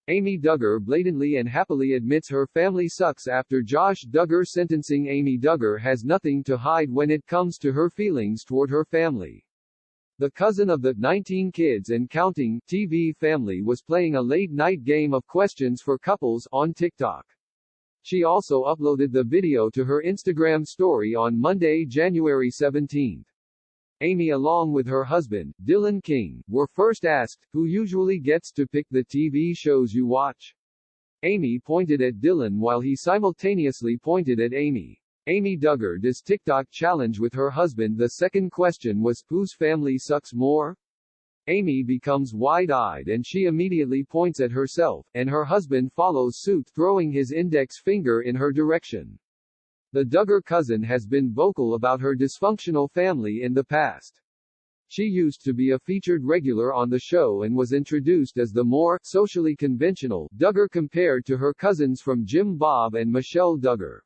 Amy Duggar blatantly and happily admits her family sucks after Josh Duggar sentencing. Amy Duggar has nothing to hide when it comes to her feelings toward her family. The cousin of the 19 kids and counting TV family was playing a late-night game of questions for couples on TikTok. She also uploaded the video to her Instagram story on Monday, January 17. Amy, along with her husband, Dylan King, were first asked, "Who usually gets to pick the TV shows you watch?" Amy pointed at Dylan while he simultaneously pointed at Amy. Amy Duggar does TikTok challenge with her husband. The second question was, whose family sucks more? Amy becomes wide-eyed and she immediately points at herself, and her husband follows suit, throwing his index finger in her direction. The Duggar cousin has been vocal about her dysfunctional family in the past. She used to be a featured regular on the show and was introduced as the more socially conventional Duggar compared to her cousins from Jim Bob and Michelle Duggar.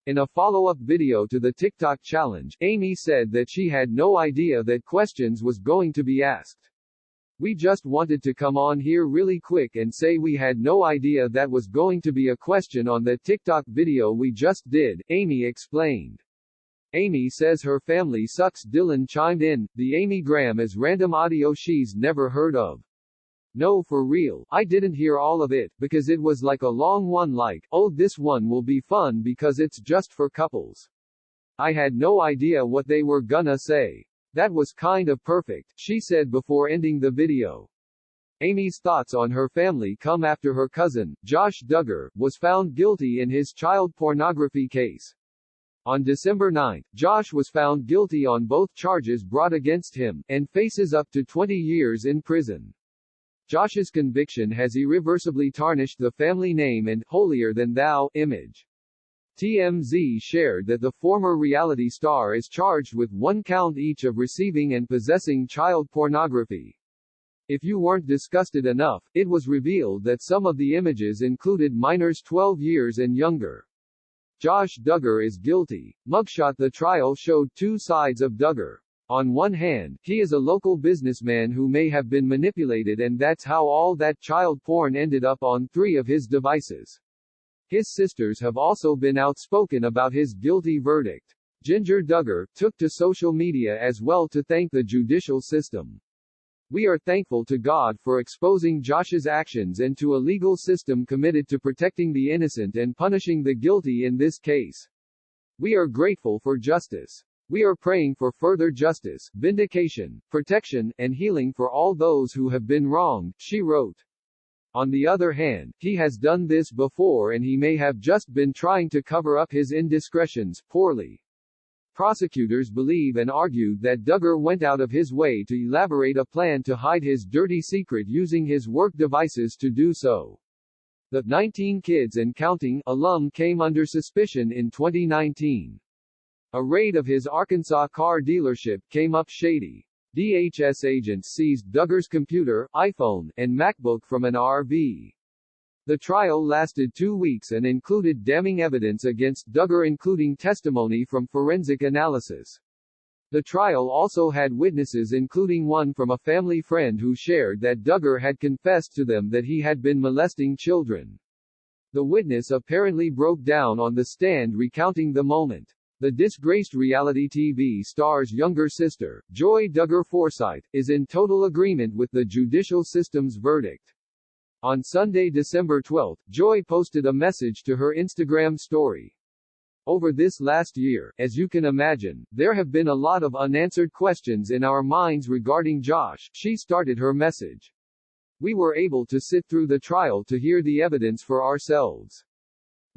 In a follow-up video to the TikTok challenge, Amy said that she had no idea that questions was going to be asked. "We just wanted to come on here really quick and say we had no idea that was going to be a question on the TikTok video we just did," Amy explained. Amy says her family sucks. Dylan chimed in, "The Amy Graham is random audio she's never heard of. No, for real, I didn't hear all of it, because it was like a long one like, oh this one will be fun because it's just for couples. I had no idea what they were gonna say. That was kind of perfect," she said before ending the video. Amy's thoughts on her family come after her cousin, Josh Duggar, was found guilty in his child pornography case. On December 9, Josh was found guilty on both charges brought against him, and faces up to 20 years in prison. Josh's conviction has irreversibly tarnished the family name and holier-than-thou image. TMZ shared that the former reality star is charged with 1 count each of receiving and possessing child pornography. If you weren't disgusted enough, it was revealed that some of the images included minors 12 years and younger. Josh Duggar is guilty. Mugshot. The trial showed two sides of Duggar. On one hand, he is a local businessman who may have been manipulated, and that's how all that child porn ended up on 3 of his devices. His sisters have also been outspoken about his guilty verdict. Ginger Duggar took to social media as well to thank the judicial system. "We are thankful to God for exposing Josh's actions and to a legal system committed to protecting the innocent and punishing the guilty in this case. We are grateful for justice. We are praying for further justice, vindication, protection, and healing for all those who have been wronged," she wrote. On the other hand, he has done this before and he may have just been trying to cover up his indiscretions poorly. Prosecutors believe and argued that Duggar went out of his way to elaborate a plan to hide his dirty secret using his work devices to do so. The 19 kids and counting alum came under suspicion in 2019. A raid of his Arkansas car dealership came up shady. DHS agents seized Duggar's computer, iPhone, and MacBook from an RV. The trial lasted 2 weeks and included damning evidence against Duggar, including testimony from forensic analysis. The trial also had witnesses, including one from a family friend who shared that Duggar had confessed to them that he had been molesting children. The witness apparently broke down on the stand recounting the moment. The disgraced reality TV star's younger sister, Joy Duggar Forsyth, is in total agreement with the judicial system's verdict. On Sunday, December 12, Joy posted a message to her Instagram story. "Over this last year, as you can imagine, there have been a lot of unanswered questions in our minds regarding Josh," she started her message. "We were able to sit through the trial to hear the evidence for ourselves.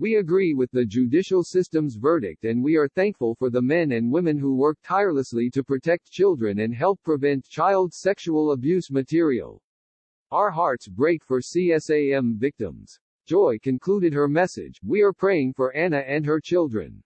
We agree with the judicial system's verdict and we are thankful for the men and women who work tirelessly to protect children and help prevent child sexual abuse material. Our hearts break for CSAM victims." Joy concluded her message, "We are praying for Anna and her children."